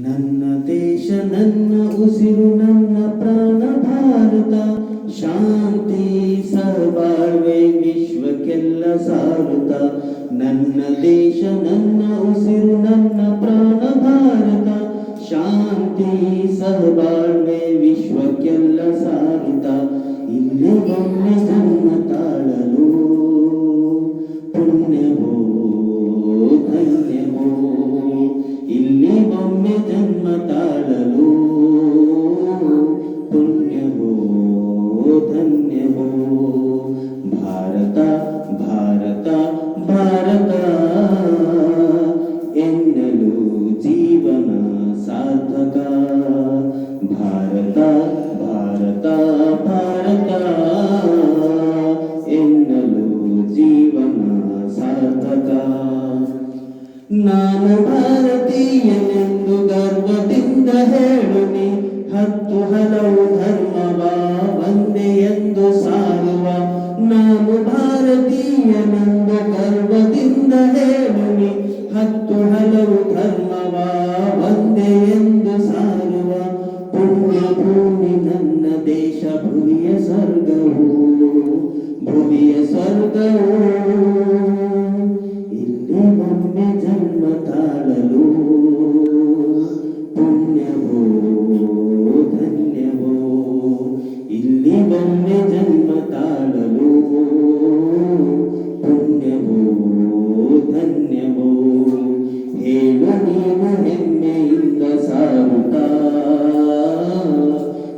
ನನ್ನ ದೇಶ ನನ್ನ ಉಸಿರು ನನ್ನ ಪ್ರಾಣ ಭಾರತ, ಶಾಂತಿ ಸಹಬಾಳ್ವೆ ವಿಶ್ವಕ್ಕೆಲ್ಲ ಸಾರುತ್ತ. ನನ್ನ ದೇಶ ನನ್ನ ಉಸಿರು ನನ್ನ ಪ್ರಾಣ ಭಾರತ, ಶಾಂತಿ ಸಹಬಾಳ್ವೆ ವಿಶ್ವಕ್ಕೆಲ್ಲ ಸಾರುತ್ತ. ಇಲ್ಲಿ ಒಮ್ಮೆ ಜನ್ಮ ತಾಳಲು ಪುಣ್ಯವೋ ಧನ್ಯವೋ, ಇಲ್ಲಿ ಒಮ್ಮೆ ಜನ್ಮ ತಾಳಲು ಪುಣ್ಯವೋ ಧನ್ಯವೋ. ಭಾರತ ಭಾರತ ಭಾರತ ಎನ್ನಲು ಜೀವನ ಸಾರ್ಥಕ. ಭಾರತ ಭಾರತ ಭಾರತ ಎನ್ನಲು ಜೀವನ ಸಾರ್ಥಕ. ನಾನು ಭಾರತೀಯನೆಂದು ಗರ್ವದಿಂದ ಹೇಳುನಿ, ಹತ್ತು ಹಲವು ಧರ್ಮವ ಒಂದೇ ಎಂದು ಸಾರುವ. ನಾನು ಭಾರತೀಯನೆಂದು ಗರ್ವದಿಂದ ಹೇಳುನಿ, ಹತ್ತು ಹಲವು ಧರ್ಮವ ಒಂದೇ ಎಂದು ಸಾರುವ. ಪುಣ್ಯ ಭೂಮಿ ನನ್ನ ದೇಶ, ಭುವಿಯ ಸ್ವರ್ಗವು ಭುವಿಯ ಸ್ವರ್ಗವು. ಇಲ್ಲಿ ಒಮ್ಮೆ ಜನ್ಮ ತಾಳಲು ಪುಣ್ಯವೋ ಧನ್ಯವೋ, ಇಲ್ಲಿ ಒಮ್ಮೆ ಜನ್ಮ ತಾಳಲು ಪುಣ್ಯವೋ ಧನ್ಯವೋ. ಹೇಳು ನೀನು ಹೆಮ್ಮೆಯಿಂದ ಸಾರುತ್ತಾ,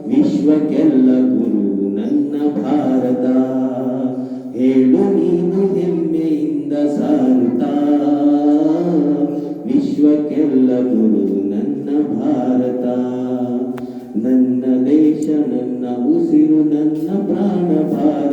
ವಿಶ್ವಕ್ಕೆಲ್ಲ ಗುರು ನನ್ನ ಭಾರತ. ಹೇಳು ನೀನು ಹೆಮ್ಮೆಯಿಂದ ಸಾರುತ್ತಾ, ವಿಶ್ವಕ್ಕೆಲ್ಲ ಗುರು ನನ್ನ ಭಾರತ. ನನ್ನ ದೇಶ ನನ್ನ ಉಸಿರು ನನ್ನ ಪ್ರಾಣ ಭಾರತ.